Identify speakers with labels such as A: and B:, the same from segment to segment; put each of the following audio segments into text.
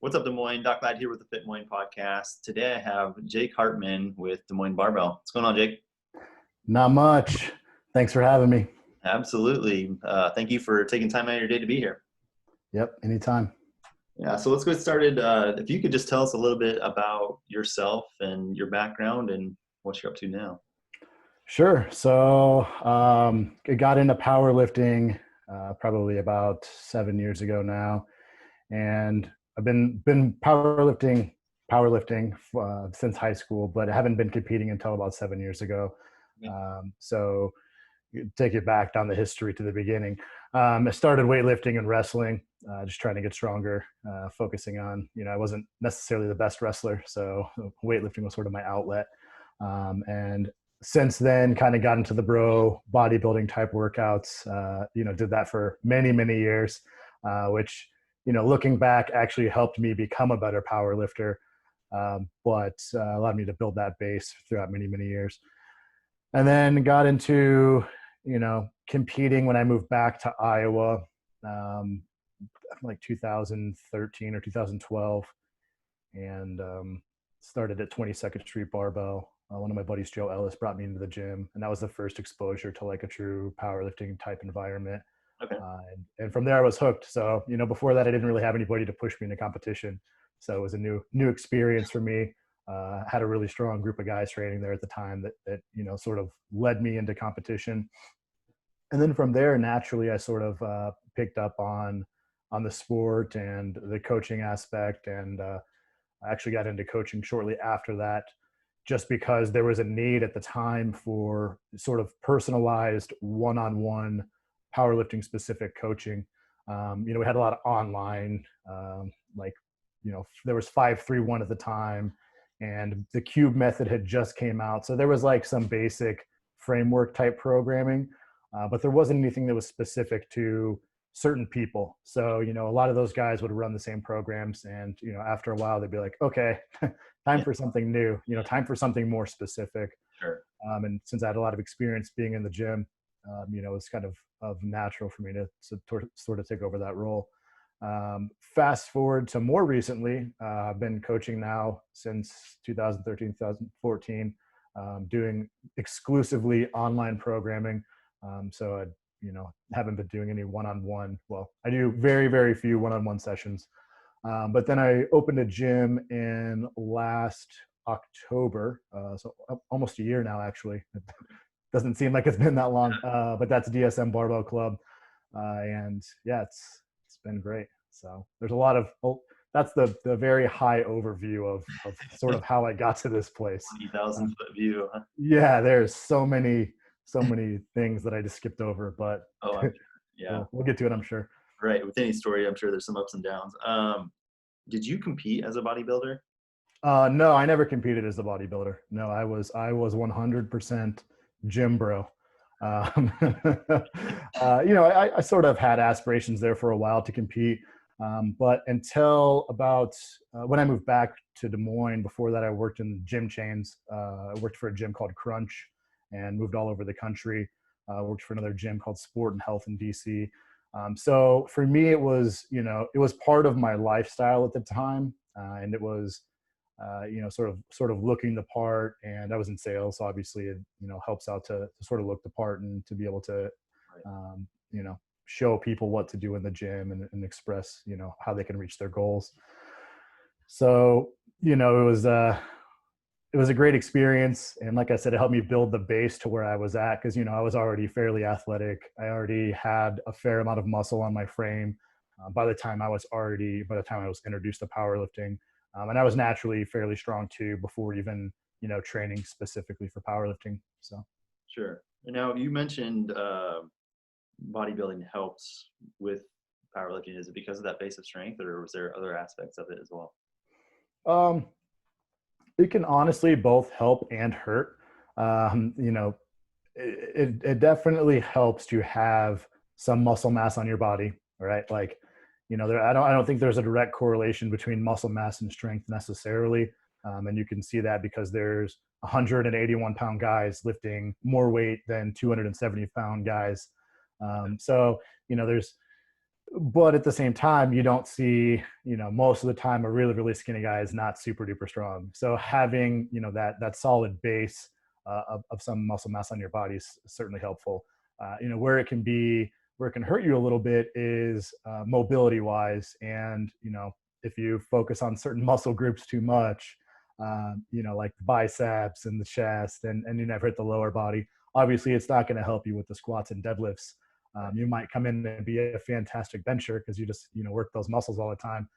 A: What's up, Des Moines? Doc Ladd here with the Fit Des Moines podcast. Today I have Jake Hartman with Des Moines Barbell. What's going on, Jake?
B: Not much. Thanks for having me.
A: Absolutely. Thank you for taking time out of your day to be here.
B: Yep, anytime.
A: Yeah, so let's get started. If you could just tell us a little bit about yourself and your background and what you're up to now.
B: Sure. So I got into powerlifting probably about 7 years ago now, and I've been powerlifting since high school, but I haven't been competing until about 7 years ago. So take it back down the history to the beginning. I started weightlifting and wrestling, just trying to get stronger, focusing on, I wasn't necessarily the best wrestler, so weightlifting was sort of my outlet. And since then, kind of got into the bro bodybuilding type workouts, did that for many, many years, which, looking back actually helped me become a better power lifter, but allowed me to build that base throughout many, many years. And then got into, competing when I moved back to Iowa, like 2013 or 2012, and started at 22nd Street Barbell. One of my buddies, Joe Ellis, brought me into the gym, and that was the first exposure to like a true powerlifting type environment.
A: Okay.
B: And from there I was hooked. So, before that I didn't really have anybody to push me into competition. So it was a new experience for me. Had a really strong group of guys training there at the time that sort of led me into competition. And then from there, naturally, I sort of picked up on the sport and the coaching aspect. And I actually got into coaching shortly after that, just because there was a need at the time for sort of personalized one-on-one powerlifting specific coaching. We had a lot of online, there was 5-3-1 at the time, and the cube method had just came out. So there was like some basic framework type programming, but there wasn't anything that was specific to certain people. So, a lot of those guys would run the same programs, and, after a while they'd be like, okay, time for something new, time for something more specific.
A: Sure.
B: And since I had a lot of experience being in the gym, it was kind of natural for me to sort of take over that role. Fast forward to more recently, I've been coaching now since 2013, 2014, doing exclusively online programming. So I, haven't been doing any one-on-one. Well, I do very, very few one-on-one sessions. But then I opened a gym in last October, so almost a year now, actually. It doesn't seem like it's been that long, but that's DSM Barbell Club. And yeah, it's been great. So there's a lot of, that's the very high overview of sort of how I got to this place.
A: 20,000-foot view. Huh?
B: Yeah, there's so many things that I just skipped over, but
A: I'm sure. Yeah,
B: we'll get to it, I'm sure.
A: Right. With any story, I'm sure there's some ups and downs. Did you compete as a bodybuilder?
B: No, I never competed as a bodybuilder. No, I was 100% gym bro. I sort of had aspirations there for a while to compete. But until about when I moved back to Des Moines, before that I worked in gym chains. I worked for a gym called Crunch and moved all over the country. Worked for another gym called Sport and Health in DC. So for me, it was part of my lifestyle at the time. And it was, sort of looking the part, and I was in sales. So obviously it, helps out to sort of look the part and to be able to, show people what to do in the gym and express, how they can reach their goals. So, it was a great experience. And like I said, it helped me build the base to where I was at. Cause I was already fairly athletic. I already had a fair amount of muscle on my frame. By the time I was introduced to powerlifting, and I was naturally fairly strong too, before even, training specifically for powerlifting. So.
A: Sure. And now you mentioned, bodybuilding helps with powerlifting. Is it because of that base of strength, or was there other aspects of it as well?
B: It can honestly both help and hurt. It definitely helps to have some muscle mass on your body, right? Like, I don't think there's a direct correlation between muscle mass and strength necessarily. And you can see that because there's 181-pound guys lifting more weight than 270-pound guys. So, there's But at the same time, you don't see, most of the time a really, really skinny guy is not super duper strong. So having, that solid base of some muscle mass on your body is certainly helpful. Where it can be, where it can hurt you a little bit is mobility wise. And, if you focus on certain muscle groups too much, like the biceps and the chest, and you never hit the lower body, obviously it's not going to help you with the squats and deadlifts. You might come in and be a fantastic bencher because you just work those muscles all the time.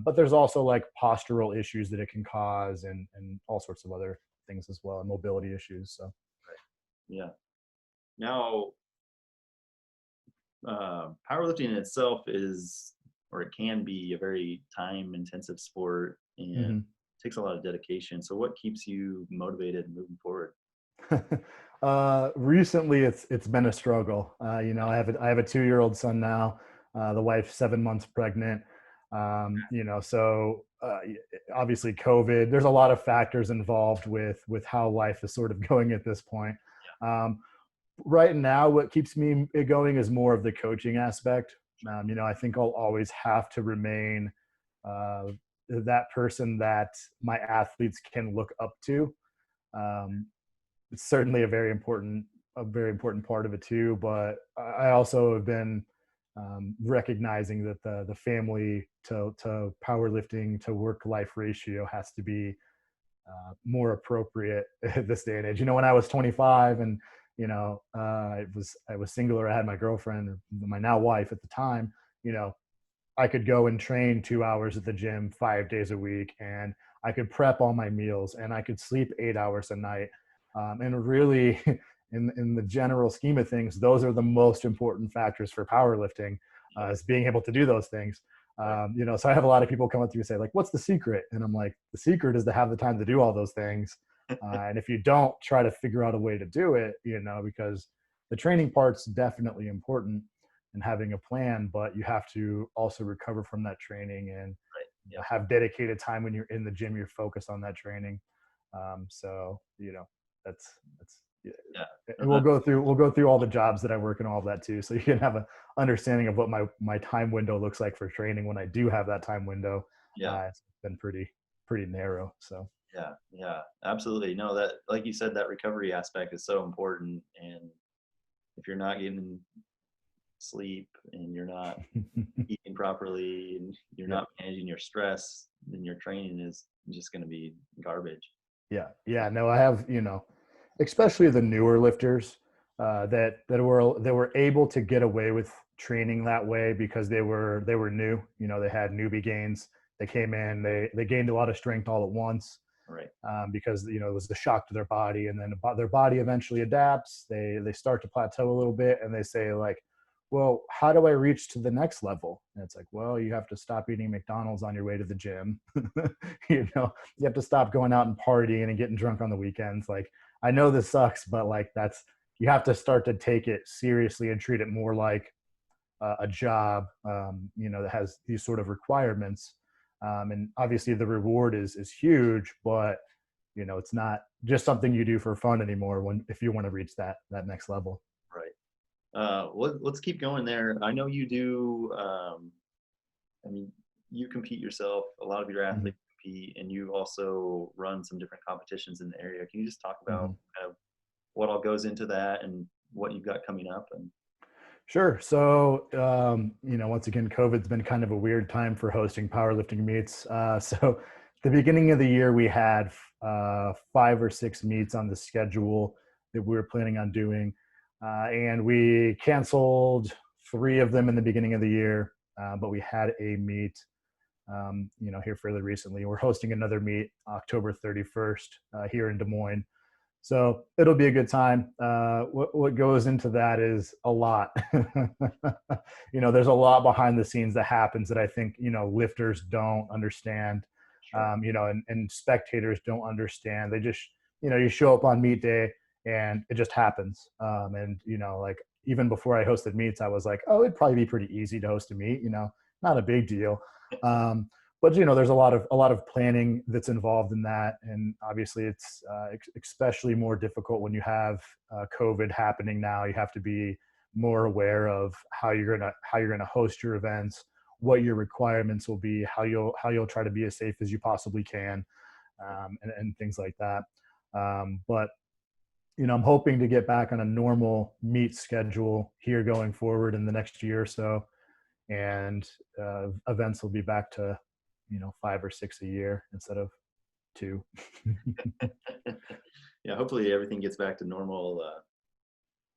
B: But there's also like postural issues that it can cause, and all sorts of other things as well, and mobility issues. So
A: Yeah. Now, powerlifting in itself is, or it can be, a very time-intensive sport and
B: mhm.
A: takes a lot of dedication. So, what keeps you motivated and moving forward?
B: Recently, it's been a struggle. I have a 2-year-old son now. The wife's 7 months pregnant. Obviously COVID. There's a lot of factors involved with how life is sort of going at this point. Um, right now, what keeps me going is more of the coaching aspect. I think I'll always have to remain uh, that person that my athletes can look up to. Um, it's certainly a very important part of it too. But I also have been recognizing that the family to powerlifting to work life ratio has to be more appropriate at this day and age. When I was 25 and I was single, or I had my girlfriend, or my now wife at the time, you know, I could go and train 2 hours at the gym 5 days a week, and I could prep all my meals, and I could sleep 8 hours a night. And really, in the general scheme of things, those are the most important factors for powerlifting,
A: Yeah.
B: is being able to do those things.
A: Right.
B: So I have a lot of people come up to me and say, like, "What's the secret?" And I'm like, "The secret is to have the time to do all those things. And if you don't, try to figure out a way to do it. Because the training part's definitely important, and having a plan, but you have to also recover from that training, and
A: Right. Yeah.
B: have dedicated time when you're in the gym. You're focused on that training. So that's yeah.
A: Yeah. No,
B: And we'll go through all the jobs that I work and all of that too, so you can have an understanding of what my time window looks like for training when I do have that time window.
A: yeah.
B: It's been pretty narrow. So
A: Yeah. Yeah. Absolutely. No, that, like you said, that recovery aspect is so important. And if you're not getting sleep and you're not eating properly and you're
B: yep.
A: not managing your stress, then your training is just going to be garbage.
B: Yeah, no, I have, especially the newer lifters that were able to get away with training that way because they were new. They had newbie gains. They came in, they gained a lot of strength all at once,
A: Right.
B: because it was the shock to their body, and then their body eventually adapts. They start to plateau a little bit, and they say, like, well, how do I reach to the next level? And it's like, well, you have to stop eating McDonald's on your way to the gym. you know you have to stop going out and partying and getting drunk on the weekends. Like, I know this sucks, but like, you have to start to take it seriously and treat it more like a job, that has these sort of requirements. And obviously the reward is huge, but it's not just something you do for fun anymore if you want to reach that next level.
A: Right. Let's keep going there. I know you do. I mean, you compete yourself. A lot of your
B: Mhm.
A: athletes compete, and you also run some different competitions in the area. Can you just talk about
B: Mhm.
A: kind of what all goes into that and what you've got coming up? And
B: Sure. So, once again, COVID's been kind of a weird time for hosting powerlifting meets. So, the beginning of the year, we had 5 or 6 meets on the schedule that we were planning on doing. And we canceled 3 of them in the beginning of the year, but we had a meet, here fairly recently. We're hosting another meet October 31st here in Des Moines. So it'll be a good time. What goes into that is a lot. There's a lot behind the scenes that happens that I think lifters don't understand,
A: sure.
B: and spectators don't understand. They just you show up on meet day and it just happens. And like, even before I hosted meets, I was like, oh, it'd probably be pretty easy to host a meet. Not a big deal. Um, but there's a lot of planning that's involved in that, and obviously it's especially more difficult when you have COVID happening now. You have to be more aware of how you're gonna host your events, what your requirements will be, how you'll try to be as safe as you possibly can, and things like that. But I'm hoping to get back on a normal meet schedule here going forward in the next year or so, and events will be back to 5 or 6 a year instead of two.
A: Yeah, hopefully everything gets back to normal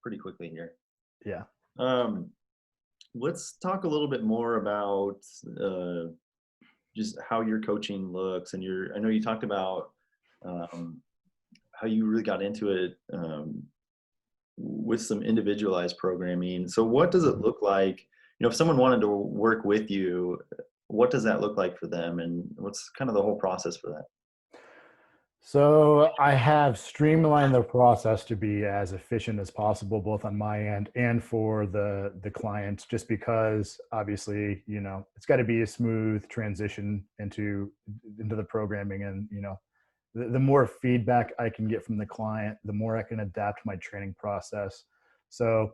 A: pretty quickly here.
B: Yeah.
A: Um, let's talk a little bit more about just how your coaching looks, and I know you talked about um, how you really got into it with some individualized programming. So what does it look like? If someone wanted to work with you, what does that look like for them, and what's kind of the whole process for that?
B: So I have streamlined the process to be as efficient as possible, both on my end and for the clients, just because obviously, it's got to be a smooth transition into the programming. And, the more feedback I can get from the client, the more I can adapt my training process. So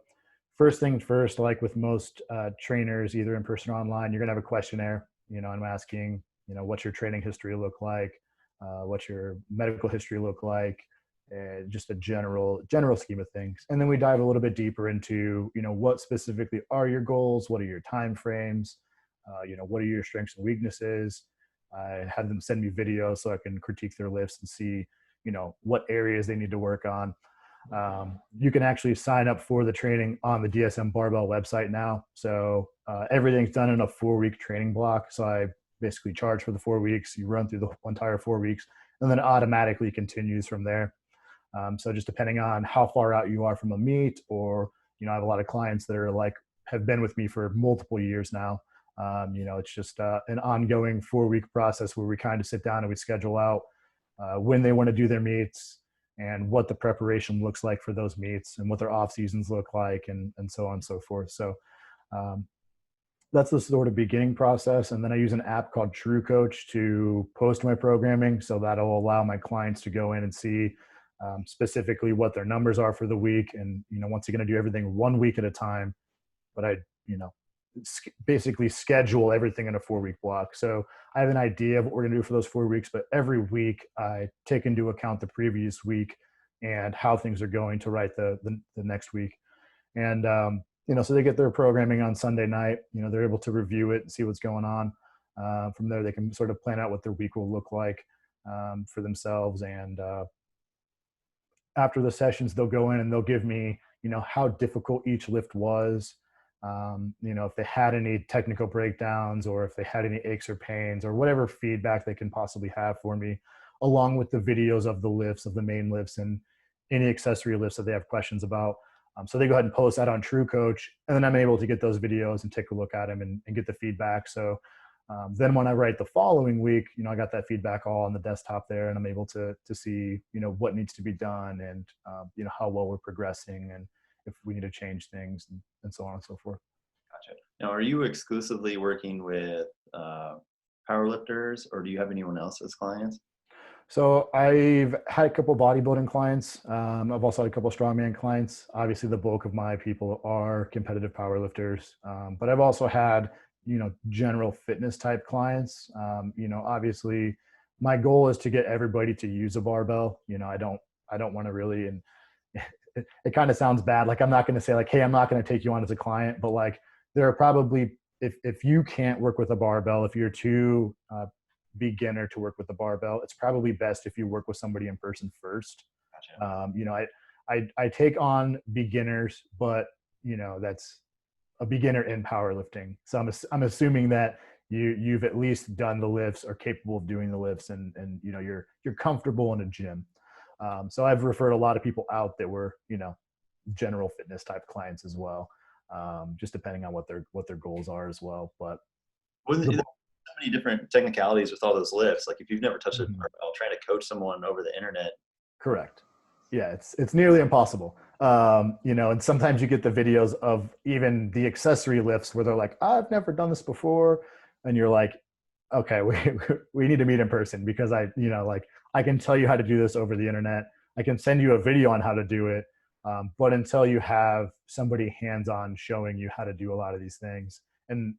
B: first things first, like with most trainers, either in person or online, you're going to have a questionnaire. I'm asking, what's your training history look like? What's your medical history look like? Just a general scheme of things. And then we dive a little bit deeper into, what specifically are your goals? What are your time frames? What are your strengths and weaknesses? I had them send me videos so I can critique their lifts and see, what areas they need to work on. You can actually sign up for the training on the DSM Barbell website now. So everything's done in a 4-week training block. So I basically charge for the 4 weeks. You run through the entire 4 weeks, and then it automatically continues from there. So just depending on how far out you are from a meet, or I have a lot of clients that are have been with me for multiple years now. It's just an ongoing 4-week process where we kind of sit down and we schedule out when they want to do their meets, and what the preparation looks like for those meets, and what their off seasons look like, and so on and so forth. So that's the sort of beginning process. And then I use an app called True Coach to post my programming. So that'll allow my clients to go in and see specifically what their numbers are for the week. And, once again, I do everything 1 week at a time, but I, basically schedule everything in a 4-week block. So I have an idea of what we're going to do for those 4 weeks, but every week I take into account the previous week and how things are going to write the next week. And, so they get their programming on Sunday night, they're able to review it and see what's going on. From there, they can sort of plan out what their week will look like for themselves. And after the sessions, they'll go in and they'll give me, how difficult each lift was. If they had any technical breakdowns, or if they had any aches or pains, or whatever feedback they can possibly have for me, along with the videos of the lifts, of the main lifts, and any accessory lifts that they have questions about. So they go ahead and post that on True Coach, and then I'm able to get those videos and take a look at them and get the feedback. So then when I write the following week, I got that feedback all on the desktop there, and I'm able to see, what needs to be done, and, how well we're progressing, and if we need to change things, and so on and so forth.
A: Gotcha. Now, are you exclusively working with powerlifters, or do you have anyone else as clients?
B: So I've had a couple bodybuilding clients. I've also had a couple strongman clients. Obviously, the bulk of my people are competitive powerlifters, but I've also had, general fitness type clients. Obviously, my goal is to get everybody to use a barbell. I don't want to really, and it kind of sounds bad. Like, I'm not going to say hey, I'm not going to take you on as a client, but there are probably, if you can't work with a barbell, if you're too beginner to work with the barbell, it's probably best if you work with somebody in person first.
A: Gotcha.
B: I take on beginners, but that's a beginner in powerlifting. So I'm assuming that you've at least done the lifts, or capable of doing the lifts, and you're comfortable in a gym. So I've referred a lot of people out that were general fitness type clients as well, just depending on what their goals are as well. But
A: Well, there's so many different technicalities with all those lifts. Like, if you've never touched a
B: Mhm.
A: barbell, trying to coach someone over the internet.
B: Correct. Yeah, it's nearly impossible. And sometimes you get the videos of even the accessory lifts where they're like, I've never done this before. And you're like, okay, we need to meet in person, because I can tell you how to do this over the internet. I can send you a video on how to do it, But until you have somebody hands-on showing you how to do a lot of these things, and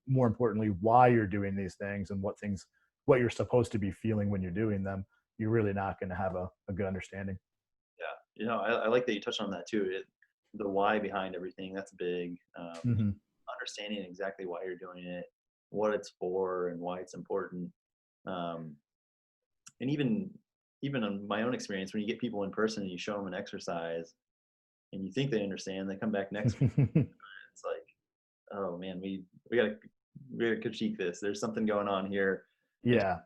B: more importantly, why you're doing these things and what you're supposed to be feeling when you're doing them, you're really not going to have a good understanding.
A: Yeah. I like that you touched on that too. The why behind everything, that's big.
B: Mm-hmm.
A: Understanding exactly why you're doing it, what it's for, and why it's important. Um, and even on my own experience, when you get people in person and you show them an exercise and you think they understand, they come back next week. It's like, oh man, we gotta critique this. There's something going on here. It
B: Yeah.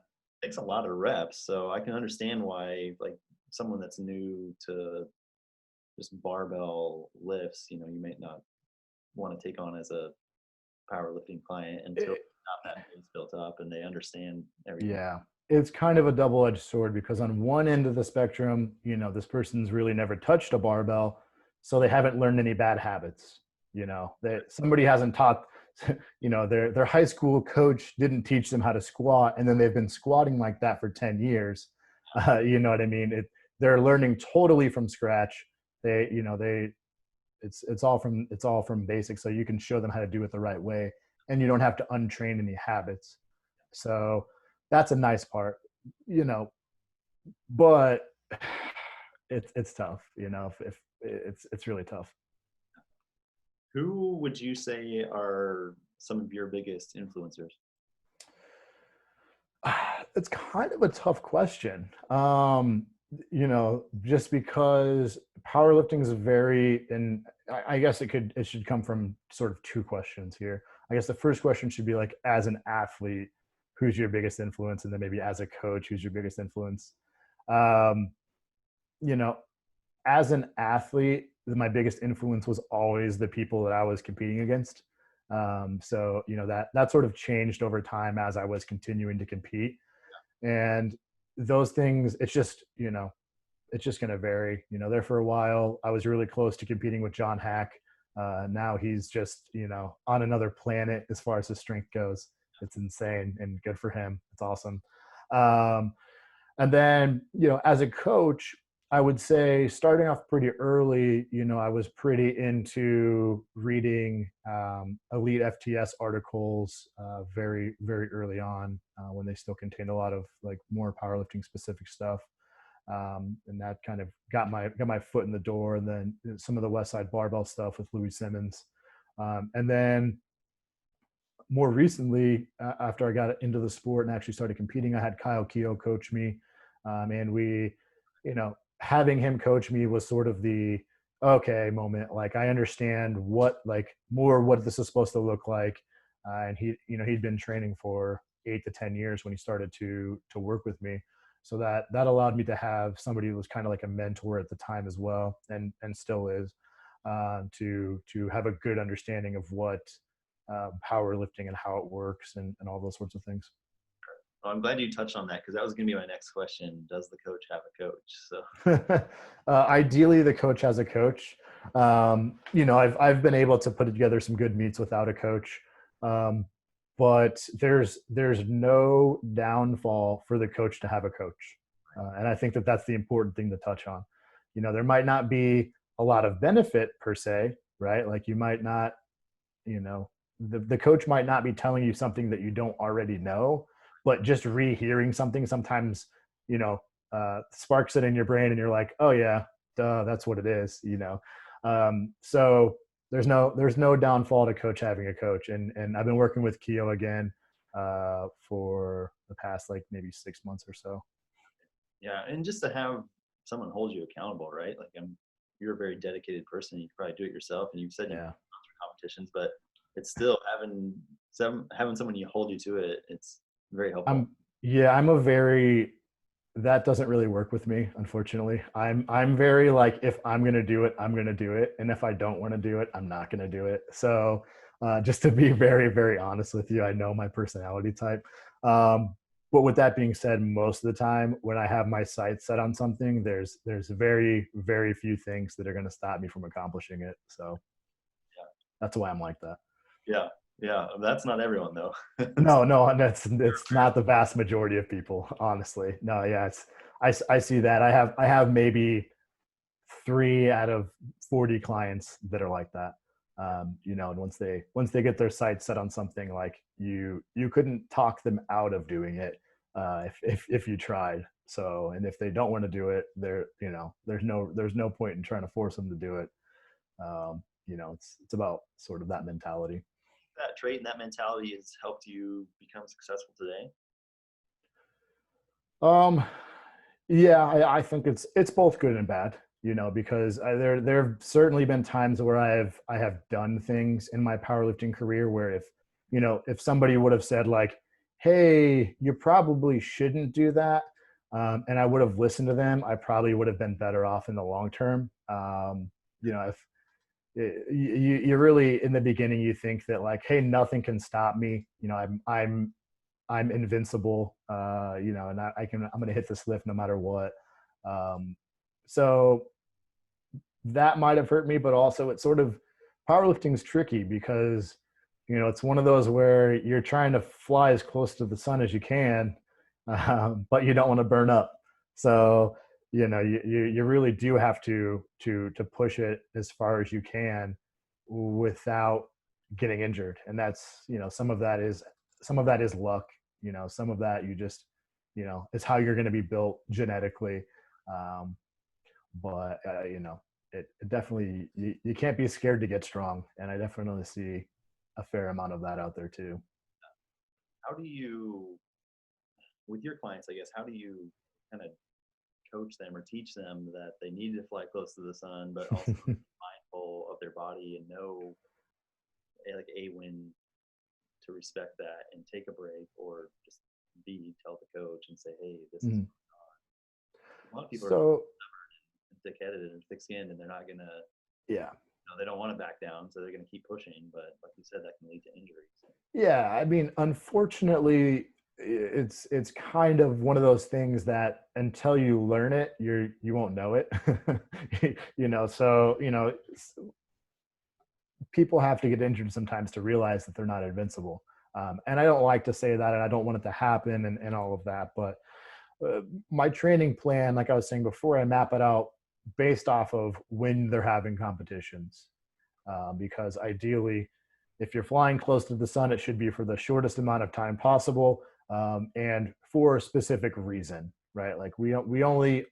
A: takes a lot of reps, so I can understand why like someone that's new to just barbell lifts, you might not want to take on as a powerlifting client until
B: It,
A: not that base built up and they understand everything.
B: Yeah, it's kind of a double-edged sword because on one end of the spectrum, this person's really never touched a barbell, so they haven't learned any bad habits. That somebody hasn't taught, their high school coach didn't teach them how to squat, and then they've been squatting like that for 10 years. You know what I mean? They're learning totally from scratch. It's all from basics, so you can show them how to do it the right way, and you don't have to untrain any habits. So that's a nice part, you know, but it's tough, if it's really tough.
A: Who would you say are some of your biggest influencers?
B: It's kind of a tough question. Just because powerlifting is and I guess it should come from sort of two questions here. I guess the first question should be like, as an athlete, who's your biggest influence? And then maybe as a coach, who's your biggest influence? Um, you know, as an athlete, my biggest influence was always the people that I was competing against. So that sort of changed over time as I was continuing to compete, and those things, it's just going to vary. There for a while, I was really close to competing with John Hack. Now he's just on another planet as far as his strength goes. It's insane and good for him. It's awesome. Um, and then, as a coach, I would say starting off pretty early, I was pretty into reading elite FTS articles very, very early on when they still contained a lot of like more powerlifting specific stuff. And that kind of got my foot in the door. And then some of the West Side Barbell stuff with Louis Simmons. And then more recently, after I got into the sport and actually started competing, I had Kyle Keogh coach me. And having him coach me was sort of the okay moment. Like, I understand what this is supposed to look like. And he'd been training for 8 to 10 years when he started to work with me. So that allowed me to have somebody who was kind of like a mentor at the time as well, and still is, to have a good understanding of what powerlifting and how it works, and all those sorts of things.
A: Well, I'm glad you touched on that because that was going to be my next question. Does the coach have a coach? So
B: Ideally, the coach has a coach. I've been able to put together some good meets without a coach, but there's no downfall for the coach to have a coach, and I think that's the important thing to touch on. There might not be a lot of benefit per se, right? Like, you might not, the coach might not be telling you something that you don't already know, but just rehearing something sometimes, sparks it in your brain and you're like, oh yeah, duh, that's what it is. So there's no downfall to coach having a coach. And I've been working with Keo again for the past like maybe 6 months or so.
A: yeah, and just to have someone hold you accountable, right? Like, you're a very dedicated person. You can probably do it yourself, and you've said you
B: Yeah.
A: competitions, but it's still having someone you hold you to it. It's very helpful.
B: I'm a very, that doesn't really work with me, unfortunately. I'm very like, if I'm gonna do it, I'm gonna do it, and if I don't want to do it, I'm not gonna do it. So just to be very, very honest with you, I know my personality type. But with that being said, most of the time when I have my sights set on something, there's very, very few things that are going to stop me from accomplishing it. So that's why I'm like that.
A: Yeah, yeah, that's not everyone though.
B: No, it's not the vast majority of people, honestly. No, yeah, I see that. I have maybe 3 out of 40 clients that are like that. And once they get their sights set on something, like you couldn't talk them out of doing it if you tried. So, and if they don't want to do it, there's no point in trying to force them to do it. It's about sort of that mentality.
A: That trait and that mentality has helped you become successful today?
B: Um, yeah, I think it's both good and bad, because there have certainly been times where I have done things in my powerlifting career where if somebody would have said like, "Hey, you probably shouldn't do that," and I would have listened to them, I probably would have been better off in the long term. If you really in the beginning you think that like, "Hey, nothing can stop me," I'm invincible, and I'm going to hit this lift no matter what. Um, so that might have hurt me, but also it's sort of powerlifting is tricky because, it's one of those where you're trying to fly as close to the sun as you can, but you don't want to burn up. So, you really do have to push it as far as you can without getting injured. And that's, some of that is luck, some of that you just, is how you're going to be built genetically. Um, but it definitely, you can't be scared to get strong, and I definitely see a fair amount of that out there too.
A: How do you, with your clients, I guess, how do you kind of coach them or teach them that they need to fly close to the sun, but also be mindful of their body and know, like, when to respect that and take a break, or just tell the coach and say, hey, this is
B: Mhm.
A: a lot of people are
B: So
A: thick-headed and thick-skinned, and they're not gonna,
B: yeah,
A: they don't want to back down, so they're gonna keep pushing. But like you said, that can lead to injuries.
B: yeah, I mean, unfortunately, it's kind of one of those things that until you learn it, you won't know it. So people have to get injured sometimes to realize that they're not invincible. And I don't like to say that, and I don't want it to happen, and all of that. But my training plan, like I was saying before, I map it out based off of when they're having competitions. Because ideally, if you're flying close to the sun, it should be for the shortest amount of time possible, and for a specific reason, right? Like we only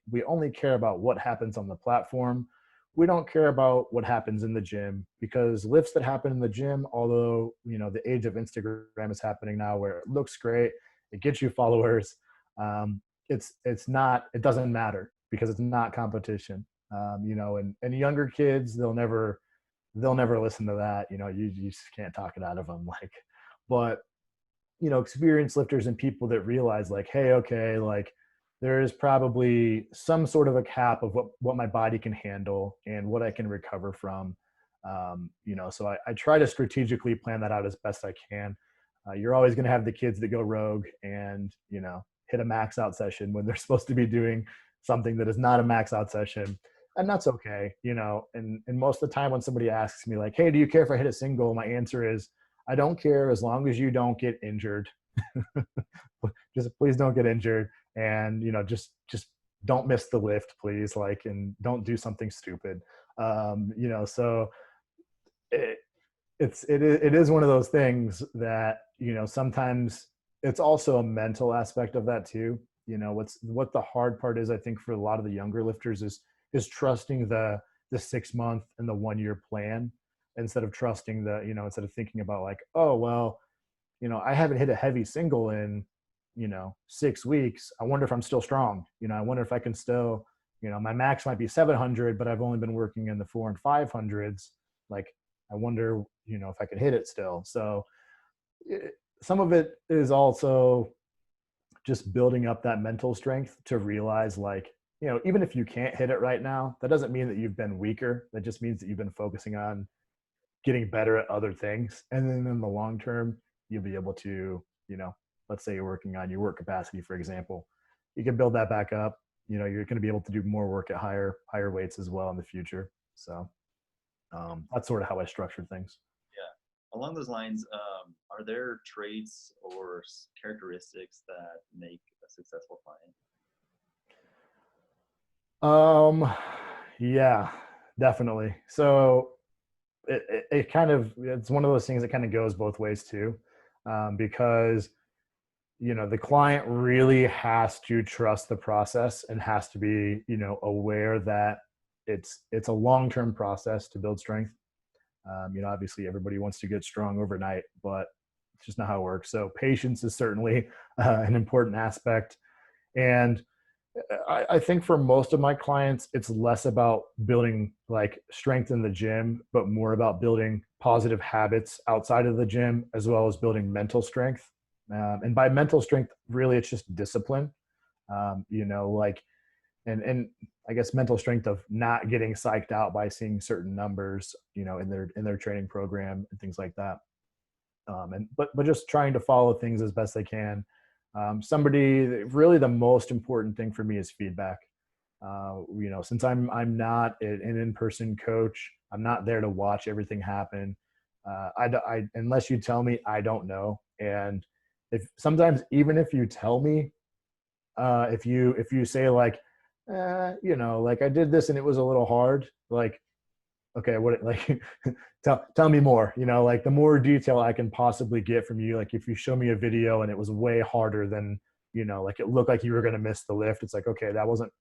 B: care about what happens on the platform. We don't care about what happens in the gym, because lifts that happen in the gym, although the age of Instagram is happening now, where it looks great, it gets you followers. It's not. It doesn't matter because it's not competition. And younger kids, they'll never listen to that. You just can't talk it out of them. But experienced lifters and people that realize like, hey, okay, like there is probably some sort of a cap of what my body can handle and what I can recover from. So I try to strategically plan that out as best I can. You're always going to have the kids that go rogue and, hit a max out session when they're supposed to be doing something that is not a max out session. And that's okay. And most of the time when somebody asks me like, hey, do you care if I hit a single? My answer is, I don't care as long as you don't get injured. Just please don't get injured, and just don't miss the lift, please. And don't do something stupid. So it, it is one of those things that sometimes it's also a mental aspect of that too. What the hard part is, I think, for a lot of the younger lifters is trusting the 6 month and the 1 year plan, instead of trusting instead of thinking about like, oh well, I haven't hit a heavy single in 6 weeks. I wonder if I'm still strong. I wonder if I can still, my max might be 700, but I've only been working in the 400s and 500s. Like, I wonder, if I could hit it still. So some of it is also just building up that mental strength to realize like, even if you can't hit it right now, that doesn't mean that you've been weaker. That just means that you've been focusing on getting better at other things. And then in the long term, you'll be able to, let's say you're working on your work capacity, for example, you can build that back up. You're going to be able to do more work at higher weights as well in the future. So that's sort of how I structured things.
A: Yeah. Along those lines, are there traits or characteristics that make a successful client?
B: Um, Yeah, definitely. So it kind of, it's one of those things that kind of goes both ways too, because the client really has to trust the process and has to be aware that it's a long-term process to build strength. Obviously everybody wants to get strong overnight, but it's just not how it works. So patience is certainly an important aspect. And I think for most of my clients, it's less about building like strength in the gym, but more about building positive habits outside of the gym, as well as building mental strength. And by mental strength, really, it's just discipline. Like, and I guess mental strength of not getting psyched out by seeing certain numbers, in their training program and things like that. But just trying to follow things as best they can. Somebody really, the most important thing for me is feedback. Since I'm not an in-person coach, I'm not there to watch everything happen. Unless you tell me, I don't know. And if sometimes, even if you tell me, if you say like, like I did this and it was a little hard, like, okay, what, like, tell me more, like the more detail I can possibly get from you. Like if you show me a video and it was way harder than, like it looked like you were going to miss the lift. It's like, okay, that wasn't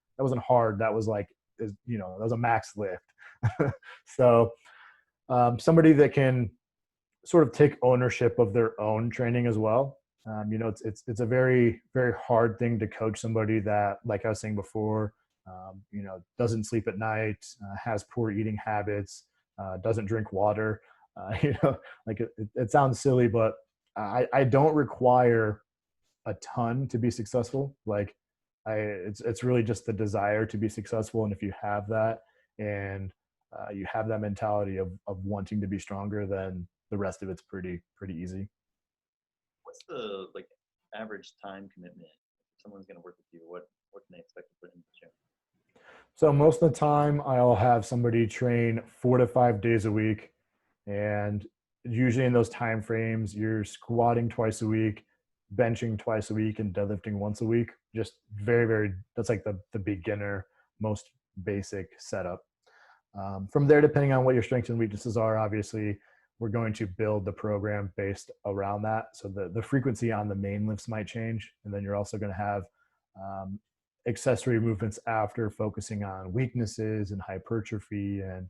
B: hard. That was like, that was a max lift. So somebody that can sort of take ownership of their own training as well. It's a very, very hard thing to coach somebody that, like I was saying before, doesn't sleep at night, has poor eating habits, doesn't drink water. Like it sounds silly, but I don't require a ton to be successful. Like it's really just the desire to be successful. And if you have that, and you have that mentality of wanting to be stronger, then the rest of it's pretty easy.
A: What's the like average time commitment? If someone's going to work with you, what can they expect to put in the gym?
B: So most of the time I'll have somebody train 4 to 5 days a week. And usually in those time frames, you're squatting twice a week, benching twice a week, and deadlifting once a week. Just very, very, that's like the beginner, most basic setup. From there, depending on what your strengths and weaknesses are, obviously, we're going to build the program based around that. So the frequency on the main lifts might change. And then you're also going to have um, accessory movements after, focusing on weaknesses and hypertrophy and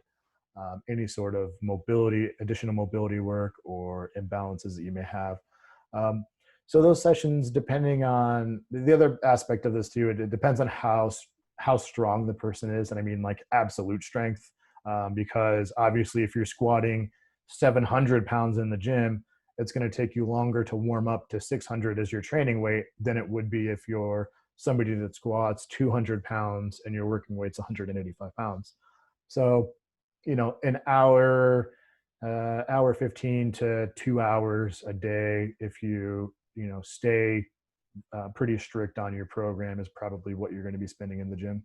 B: any sort of mobility, additional mobility work, or imbalances that you may have. Um, so those sessions, depending on the other aspect of this too, it depends on how strong the person is, and I mean like absolute strength, because obviously if you're squatting 700 pounds in the gym, it's going to take you longer to warm up to 600 as your training weight than it would be if you're somebody that squats 200 pounds and your working weight's 185 pounds. So an hour 15 to 2 hours a day, if stay pretty strict on your program, is probably what you're going to be spending in the gym.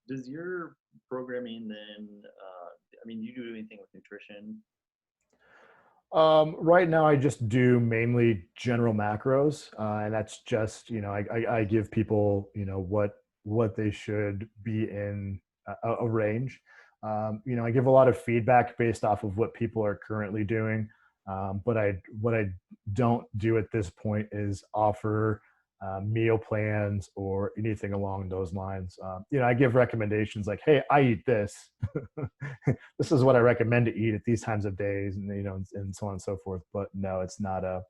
A: Does your programming then, I mean, you do anything with nutrition?
B: Right now, I just do mainly general macros, and that's just I give people what they should be in a range. I give a lot of feedback based off of what people are currently doing, but what I don't do at this point is offer meal plans or anything along those lines. I give recommendations like, hey, I eat this. This is what I recommend to eat at these times of days, and and so on and so forth. But no, it's not I'm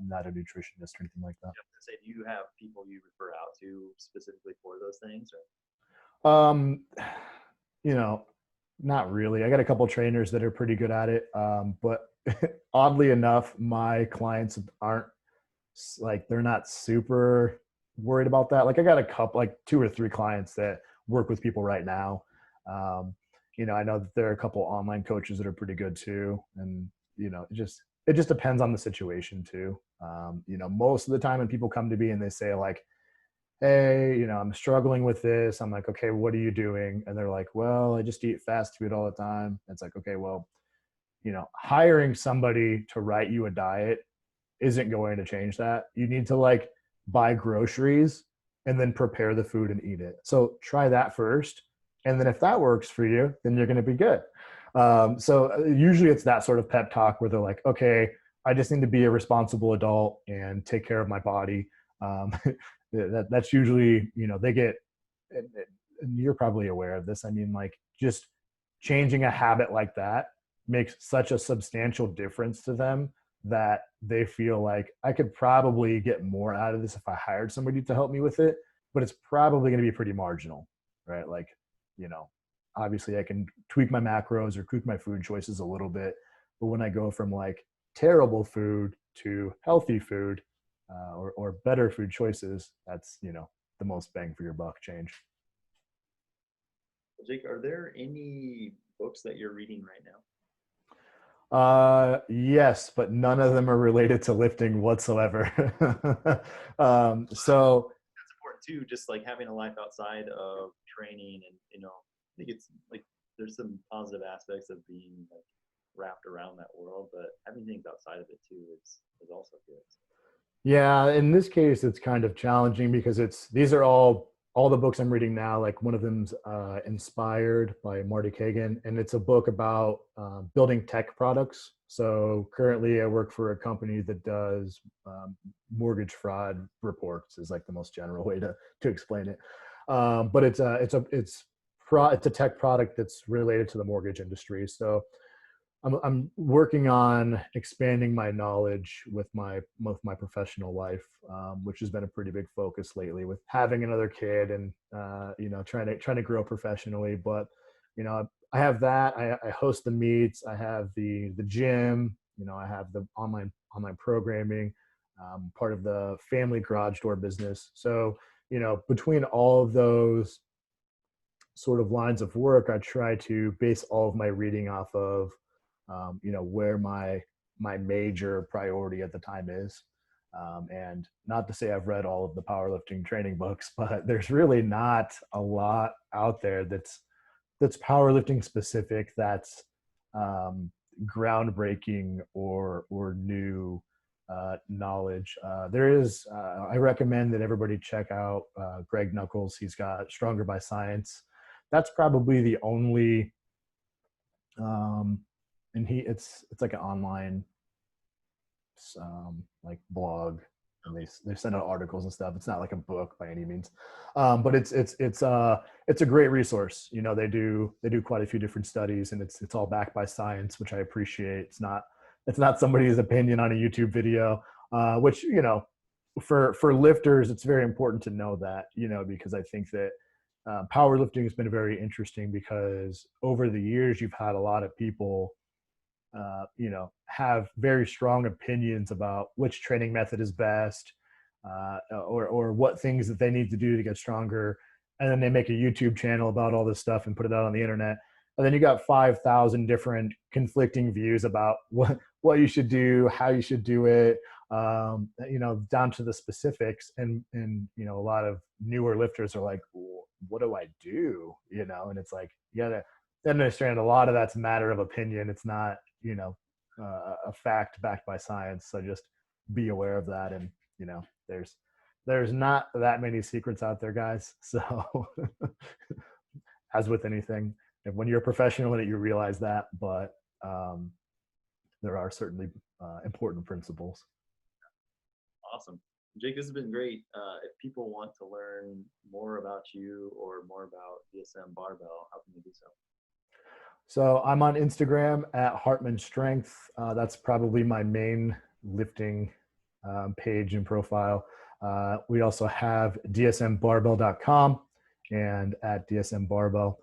B: not a nutritionist or anything like that.
A: Say, do you have people you refer out to specifically for those things?
B: Um, you know, Not really. I got a couple trainers that are pretty good at it, but oddly enough, my clients aren't like, they're not super worried about that. Like I got a couple, like 2 or 3 clients that work with people right now. Um, I know that there are a couple online coaches that are pretty good too, and it just depends on the situation too. Most of the time when people come to me and they say like, hey, I'm struggling with this, I'm like, okay, what are you doing? And they're like, well, I just eat fast food all the time. It's like, okay, well, hiring somebody to write you a diet isn't going to change that. You need to like buy groceries and then prepare the food and eat it. So try that first. And then if that works for you, then you're going to be good. So usually it's that sort of pep talk where they're like, okay, I just need to be a responsible adult and take care of my body. That's usually, they get, and you're probably aware of this. I mean, like just changing a habit like that makes such a substantial difference to them that they feel like I could probably get more out of this if I hired somebody to help me with it, but it's probably going to be pretty marginal, right? Like, you know, obviously I can tweak my macros or tweak my food choices a little bit, but when I go from like terrible food to healthy food or better food choices, that's, the most bang for your buck change.
A: Jake, are there any books that you're reading right now?
B: Yes, but none of them are related to lifting whatsoever. So
A: That's important too, just like having a life outside of training, and I think it's like there's some positive aspects of being like wrapped around that world, but having things outside of it too is also good.
B: yeah, in this case, it's kind of challenging because these are all the books I'm reading now. Like one of them's Inspired by Marty Kagan, and it's a book about building tech products. So currently, I work for a company that does mortgage fraud reports. Is like the most general way to explain it. But it's a tech product that's related to the mortgage industry. So I'm working on expanding my knowledge with my professional life, which has been a pretty big focus lately with having another kid and trying to grow professionally. But I have that. I host the meets. I have the gym. I have the online programming. Part of the family garage door business. So between all of those sort of lines of work, I try to base all of my reading off of where my major priority at the time is. And not to say I've read all of the powerlifting training books, but there's really not a lot out there that's powerlifting specific, that's groundbreaking or new knowledge. I recommend that everybody check out Greg Knuckles. He's got Stronger by Science. That's probably the only um, and it's like an online like blog, and they send out articles and stuff. It's not like a book by any means, but it's a great resource. They do quite a few different studies, and it's all backed by science, which I appreciate. It's not somebody's opinion on a YouTube video, which for lifters it's very important to know that, because I think that powerlifting has been very interesting because over the years you've had a lot of people have very strong opinions about which training method is best, or what things that they need to do to get stronger. And then they make a YouTube channel about all this stuff and put it out on the internet. And then you got 5,000 different conflicting views about what you should do, how you should do it, down to the specifics. And a lot of newer lifters are like, what do I do? And it's like, yeah, to understand a lot of that's a matter of opinion. It's not, a fact backed by science. So just be aware of that. And, there's not that many secrets out there, guys. So as with anything, when you're a professional in it, you realize that, but there are certainly important principles.
A: Awesome. Jake, this has been great. If people want to learn more about you or more about DSM Barbell, how can they do so?
B: So I'm on Instagram at Hartman Strength. That's probably my main lifting page and profile. We also have dsmbarbell.com and at DSM Barbell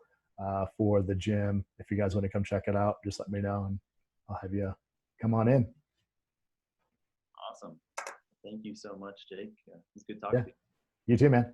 B: for the gym. If you guys want to come check it out, just let me know and I'll have you come on in.
A: Awesome. Thank you so much, Jake. It's good talking to you.
B: You too, man.